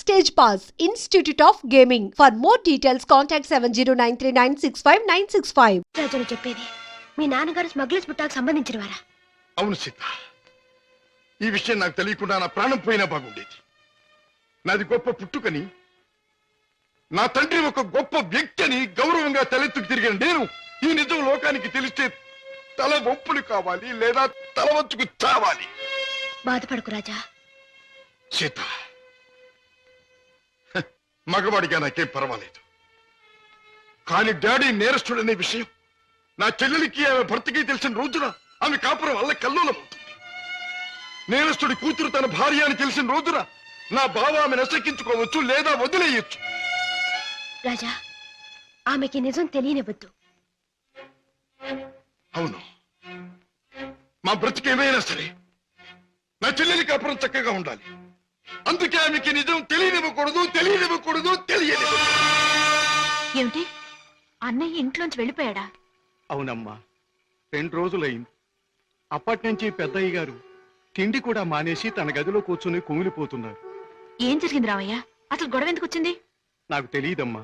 Stage Pass, Institute of Gaming. For more details, contact 7093965965. రాజును చెప్పేది మీ నాన్నగారు స్మగ్లర్స్ బుట్టాకు సంబంధించిన వారా? అవును సీత, ఈ విషయం నాకు తెలియకుండా నా ప్రాణం పోయినా బాగుండేది. నాది గొప్ప పుట్టుకని, నా తండ్రి ఒక గొప్ప వ్యక్తి అని గౌరవంగా తలెత్తుకు తిరిగిన నేను ఈ నిజం లోకానికి తెలిస్తే తల వంపులు కావాలి లేదా తల వంచుకు చావాలి. బాధపడకు రాజా. సీత, మగవాడిగా నాకేం పర్వాలేదు, కానీ డాడీ నేరస్తుడనే విషయం నా చెల్లెలికి ఆమె భర్తకి తెలిసిన రోజున ఆమె కాపురం వల్ల కల్లోలమవుతుంది. నేరస్తుడి కూతురు తన భార్య అని తెలిసిన రోజున నా బావ ఆమె నశకించుకోవచ్చు లేదా వదిలేయచ్చు. రాజా, ఆమెకి నిజం తెలియనివ్వద్దు. అవును, మా బ్రతికేమైనా సరే నా చెల్లెలి కాపురం చక్కగా ఉండాలి. అందుకే ఆమెకి నిజం తెలియనివ్వకూడదు. ఏమిటి, అన్నయ్య ఇంట్లోంచి వెళ్ళిపోయాడా? అవునమ్మా, 2 రోజులైంది. అప్పటి నుంచి పెద్దయ్య గారు తిండి కూడా మానేసి తన గదిలో కూర్చుని కుమిలిపోతున్నారు. ఏం జరిగింది రావయ్య? అసలు గొడవ ఎందుకు వచ్చింది? నాకు తెలియదమ్మా.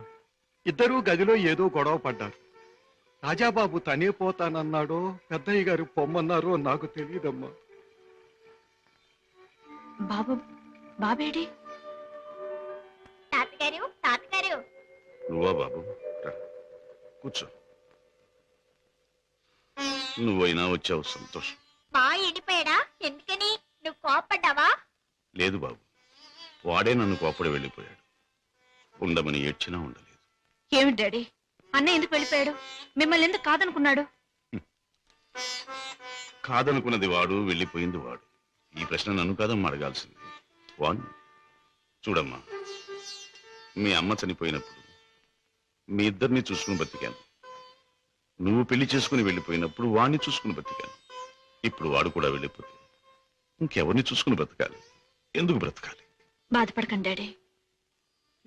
ఇద్దరూ గదిలో ఏదో గొడవ పడ్డారు. రాజాబాబు తనే పోతానన్నాడో పెద్దయ్య గారు పొమ్మన్నారో నాకు తెలియదమ్మా. బాబేడి? తాతగారు నువ్వా బాబు? కూర్చో. నువ్వైనా వచ్చావు, సంతోషం. మా ఎండిపోయాడా? ఎందుకని? నువ్వు కోపడ్డావా? లేదు బాబు, వాడే నన్ను కోపడి వెళ్ళిపోయాడు. ఉండమని ఏడ్చినా ఉండలేదు. ఏమిటి డాడీ, అన్నయ్య ఎందుకు వెళ్ళిపోయాడు? మిమ్మల్ని ఎందుకు కాదనుకున్నాడు? కాదనుకున్నది వాడు, వెళ్ళిపోయింది వాడు. ఈ ప్రశ్న నన్ను కాదమ్మా అడగాల్సింది, వాణ్ణి. చూడమ్మా, మీ అమ్మ చనిపోయినప్పుడు మీ ఇద్దరిని చూసుకుని బతికాను. నువ్వు పెళ్లి చేసుకుని వెళ్ళిపోయినప్పుడు వాణ్ణి చూసుకుని బతికాను. ఇప్పుడు వాడు కూడా వెళ్ళిపోతే ఇంకెవరిని చూసుకుని బ్రతకాలి? ఎందుకు బ్రతకాలి? బాధపడకండి డాడీ,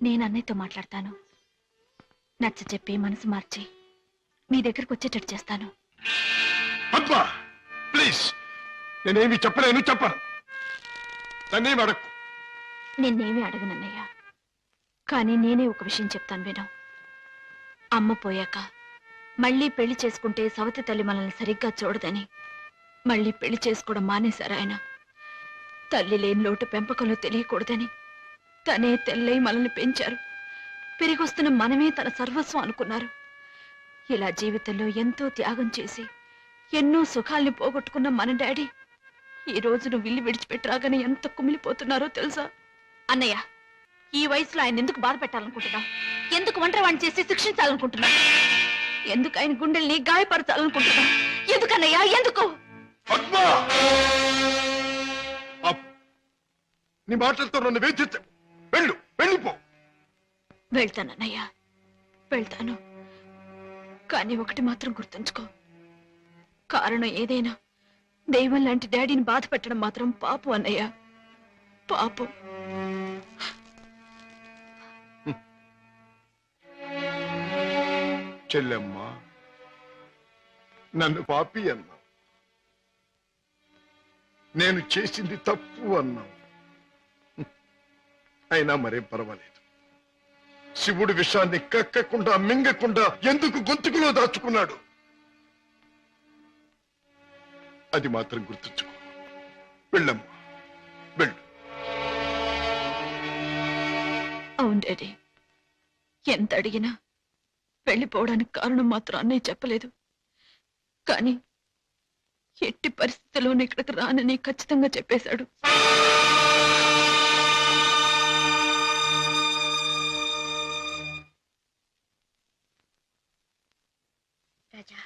నేను అన్నయ్యతో మాట్లాడతాను. నచ్చ చెప్పి మనసు మార్చి మీ దగ్గరకు వచ్చేటట్టు చేస్తాను. అబ్బా ప్లీజ్, నేనేమి చెప్పలేను, చెప్పను. నన్నేమి అడగకు. నిన్నేమీ అడగనన్నయ్య, కానీ నేనే ఒక విషయం చెప్తాను విను. అమ్మ పోయాక మళ్ళీ పెళ్లి చేసుకుంటే సవతి తల్లి మనల్ని సరిగ్గా చూడదని మళ్ళీ పెళ్లి చేసుకోవడం మానేశారు ఆయన. తల్లి లేని లోటు పెంపకంలో తెలియకూడదని తనే తెల్లై మనల్ని పెంచారు. పెరిగొస్తున్న మనమే తన సర్వస్వం అనుకున్నారు. ఇలా జీవితంలో ఎంతో త్యాగం చేసి ఎన్నో సుఖాల్ని పోగొట్టుకున్న మన డాడీ ఈ రోజు నువ్వు ఇల్లు విడిచిపెట్టరాగానే ఎంత కుమిలిపోతున్నారో తెలుసా? అన్నయ్య, ఈ వయసులో ఆయన ఎందుకు బాధ పెట్టాలనుకుంటున్నావు? ఎందుకు ఒంటరివాణ్ణి చేసి శిక్షించాలనుకుంటున్నావు? ఎందుకు ఆయన గుండెల్ని గాయపరచాలనుకుంటున్నావు? ఎందుకన్నయ్యా, ఎందుకు? నీ మాటలతో నన్ను వేధించకు. వెళ్ళిపో. వెళ్తానన్నయ్యా, వెళ్తాను. కానీ ఒకటి మాత్రం గుర్తుంచుకో, కారణం ఏదైనా దైవం లాంటి డాడీని బాధ పెట్టడం మాత్రం పాపం అన్నయ్య, పాపం. చెల్లెమ్మ, నన్ను పాపి అన్నావు, నేను చేసింది తప్పు అన్నావు. అయినా మరేం పర్వాలేదు. శివుడు విషాన్ని కక్కకుండా మింగకుండా ఎందుకు గొంతుకులో దాచుకున్నాడు? అది మాత్రం గుర్తుంచుకో. వెళ్ళమ్మా, వెళ్ళు. అవును డాడీ, ఎంత అడిగినా వెళ్ళిపోవడానికి కారణం మాత్రం అన్నయ్య చెప్పలేదు. కానీ ఎట్టి పరిస్థితుల్లోనూ ఇక్కడికి రానని ఖచ్చితంగా చెప్పేశాడు. రాజా,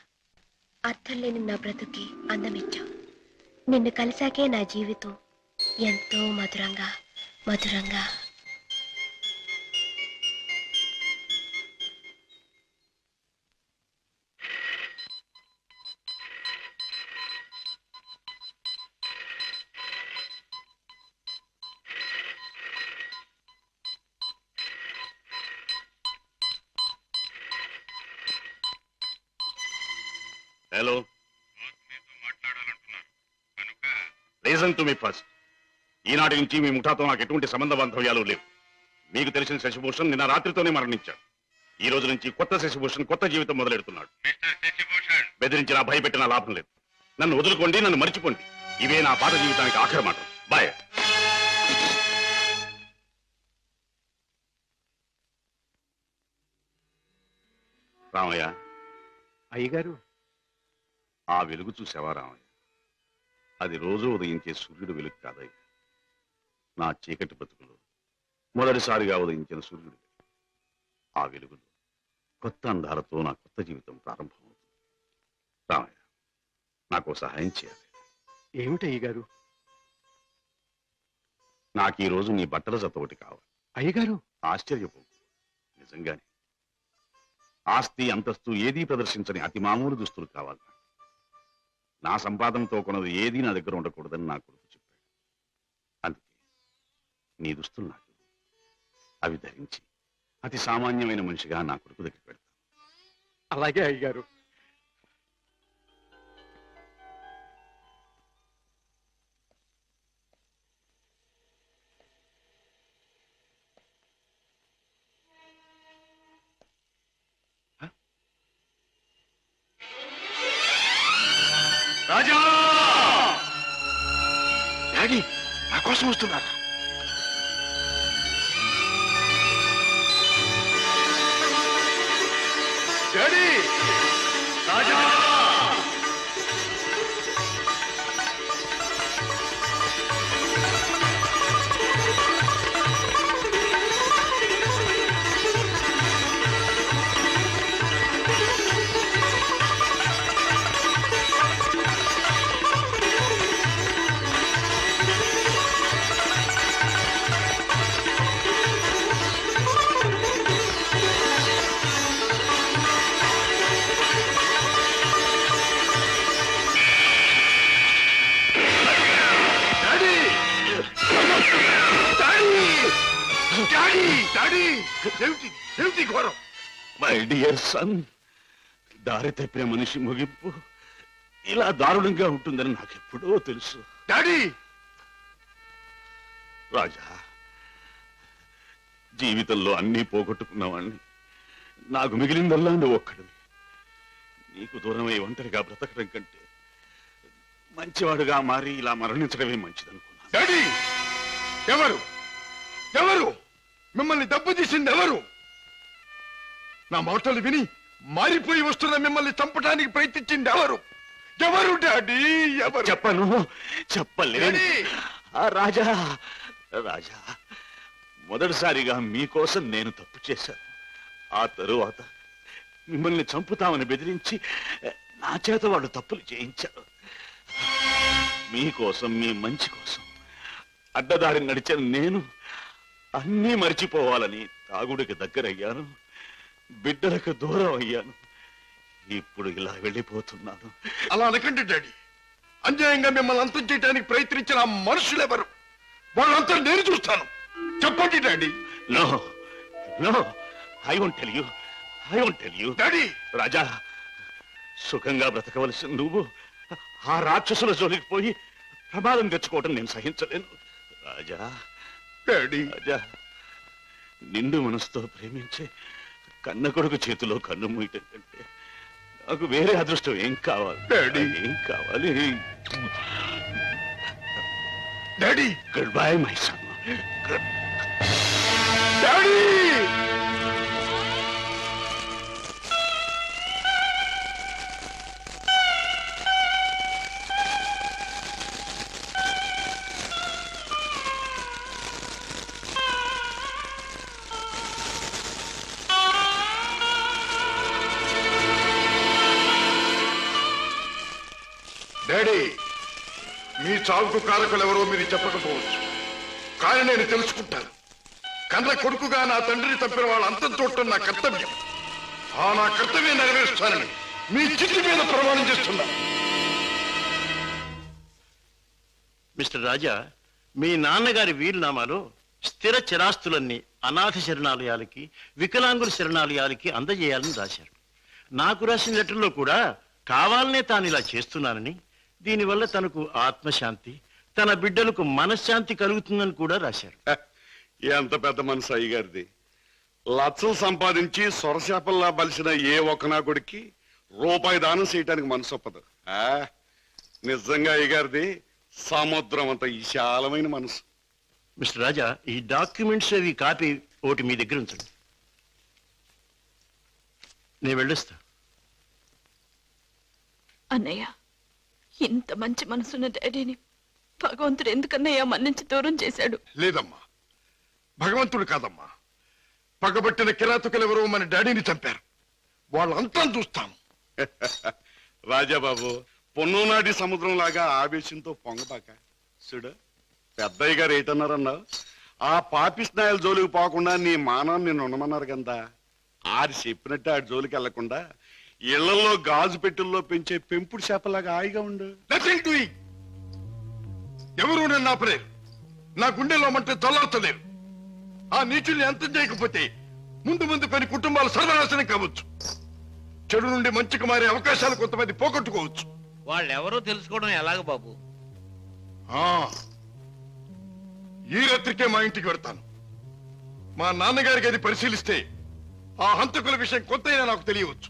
అర్థం లేని నా బ్రతుకి అందమిచ్చావు. నిన్ను కలిసాకే నా జీవితం ఎంతో మధురంగా మధురంగా. Hello, reason to me first. ఈనాటి నుంచి మీ ముఠాతో నాకు ఎటువంటి సంబంధ బాంధవ్యాలు లేవు. మీకు తెలిసిన శశిభూషణ్ నిన్న రాత్రితోనే మరణించాడు. ఈ రోజు నుంచి కొత్త శశిభూషణ్ కొత్త జీవితం మొదలెడుతున్నాడు. బెదిరించినా భయపెట్టినా లాభం లేదు. నన్ను వదులుకోండి, నన్ను మర్చిపోండి. ఇవే నా పాత జీవితానికి ఆఖరి మాట. బాయ్. రామయ్య, అయ్యగారు, ఆ వెలుగు చూసావా రామయ్య? అది రోజు ఉదయించే సూర్యుడు వెలుగు కాదయ్య. నా చీకటి బతుకులు మొదటిసారిగా ఉదయించిన సూర్యుడు. ఆ వెలుగులో కొత్త అందాలతో నా కొత్త జీవితం ప్రారంభమవుతుంది. రామయ్య, నాకు సహాయం చేయాలి. ఏమిటి అయ్యగారు? నాకు ఈ రోజు నీ బట్టల జత ఒకటి కావాలి. అయ్యగారు, ఆశ్చర్యపోకు, నిజంగానే. ఆస్తి అంతస్తు ఏదీ ప్రదర్శించని అతి మామూలు దుస్తులు కావాలి. నా సంపాదనతో కొన్నది ఏదీ నా దగ్గర ఉండకూడదని నా కొడుకు చెప్పాడు. అందుకే నీ దుస్తులు నాకు అవి ధరించి అతి సామాన్యమైన మనిషిగా నా కొడుకు దగ్గర పెడతాను. అలాగే అయ్యగారు. రాజా! డాడీ నా కోసం వస్తున్నారా? డాడీ! రాజా! ఏమిటి ఘోరం? మై డియర్ సన్, దారి తప్పిన మనిషి ముగింపు ఇలా దారుణంగా ఉంటుందని నాకెప్పుడో తెలుసు. డాడీ! రాజా, జీవితంలో అన్నీ పోగొట్టుకున్నవాణ్ణి. నాకు మిగిలిందల్లా నువ్వు ఒక్కడివి. నీకు దూరమై ఒంటరిగా బ్రతకడం కంటే మంచివాడుగా మారి ఇలా మరణించడమే మంచిదనుకున్నాను. డాడీ! ఎవరు ఎవరు మిమ్మల్ని దెబ్బతీసింది? ఎవరు? నా మాటలు విని మారిపోయి వస్తున్న మిమ్మల్ని చంపడానికి ప్రయత్నించింది ఎవరు? ఎవరు డాడీ? ఎవరు? చెప్పను, చెప్పలేను. డాడీ! రాజా, రాజా, మొదటిసారిగా మీకోసం నేను తప్పు చేశాను. ఆ తరువాత మిమ్మల్ని చంపుతామని బెదిరించి నా చేత వాళ్ళు తప్పులు చేయించారు. మీకోసం, మీ మంచి కోసం అడ్డదారి నడిచిన నేను అన్నీ మర్చిపోవాలని తాగుడికి దగ్గరయ్యాను, బిడ్డలకు దూరం అయ్యాను. ఇప్పుడు ఇలా వెళ్ళిపోతున్నాను. అలా అనకండి డాడీ. అన్యాయంగా మిమ్మల్ని అంతం చేయడానికి ప్రయత్నించిన ఆ మనుషులెవరు? వాళ్ళంతా నేను చూస్తాను. చెప్పండి daddy. No no, I won't tell you, I won't tell you. Daddy! Raja, సుఖంగా బ్రతకవలసిన నువ్వు ఆ రాక్షసుల జోలికి పోయి ప్రమాదం తెచ్చుకోవటం నేను సహించలేను. రాజా, డాడీ! రాజా, నిండు మనసుతో ప్రేమించే కన్న కొడుకు చేతిలో కన్ను మూయటం కంటే నాకు వేరే అదృష్టం ఏం కావాలి? డాడీ! ఏం కావాలి? Daddy! Good bye my son. Daddy! Daddy, మీ చావుకు కారకులు ఎవరో మీరు చెప్పకపోవచ్చు, కానీ నేను తెలుసుకుంటాను. కన్న కొడుకుగా నా తండ్రిని తప్పిన వాళ్ళ అంతం చూడటం నా కర్తవ్యం. ఆ నా కర్తవ్యం నెరవేరుస్తానని మీ చిట్టి మీద ప్రమాణం చేస్తున్నా. మిస్టర్ రాజా, మీ నాన్నగారి వీలునామాలో స్థిర చిరాస్తులన్నీ అనాథ శరణాలయాలకి, వికలాంగుల శరణాలయాలకి అందజేయాలని రాశారు. నాకు రాసిన లెటర్లో కూడా కావాలనే తాను ఇలా చేస్తున్నానని, దీనివల్ల తనకు ఆత్మశాంతి, తన బిడ్డలకు మనశ్శాంతి కలుగుతుందని కూడా రాశారు. హ, ఎంత పెద్ద మనసు అయ్యగారిది. లక్షలు సంపాదించి సొరచేపల్లా బలిసిన ఏ ఒక్కనా కొడుక్కి రూపాయి దానం చేయటానికి మనసు ఒప్పదు. నిజంగా అయ్యగారిది సముద్రం అంత విశాలమైన మనసు. మిస్టర్ రాజా, ఈ డాక్యుమెంట్స్ అవి కాపీ ఒకటి మీ దగ్గర ఉంచండి. నేను వెళ్ళొస్తా. అన్నయ్య, ఇంత మంచి మనసున్న డాడీని భగవంతుడు ఎందుకన్నయ్య మన్నించి దూరం చేశాడు? లేదమ్మా, భగవంతుడు కాదమ్మా, పగబట్టిన కిరాతకులెవరో మన డాడీని చంపారు. వాళ్ళంతా చూస్తాము. రాజాబాబు, పొన్నునాటి సముద్రం లాగా ఆవేశంతో పొంగబాక. చూడు, పెద్దయ్య గారు ఏటన్నారన్నావు? ఆ పాపిస్నాయాల జోలికి పోకుండా నీ మానాన్ని నిన్ను ఉండమన్నారు కదా. ఆడి చెప్పినట్టు ఆడి జోలికి వెళ్లకుండా ఇళ్లలో గాజు పెట్టెల్లో పెంచే పెంపుడు చేపలాగా హాయిగా ఉండు. ఎవరు నన్ను ఆపలేరు. నా గుండెలో మంటే చల్లార్చలేరు. ఆ నీచుల్ని అంతం చేయకపోతే ముందు ముందు కొన్ని కుటుంబాలు సర్వనాశనం కావచ్చు. చెడు నుండి మంచికి మారే అవకాశాలు కొంతమంది పోగొట్టుకోవచ్చు. వాళ్ళెవరో తెలుసుకోవడం ఎలాగ బాబు? ఈ రాత్రికే మా ఇంటికి వెళ్తాను. మా నాన్నగారికి అది పరిశీలిస్తే ఆ హంతకుల విషయం కొంతైనా నాకు తెలియవచ్చు.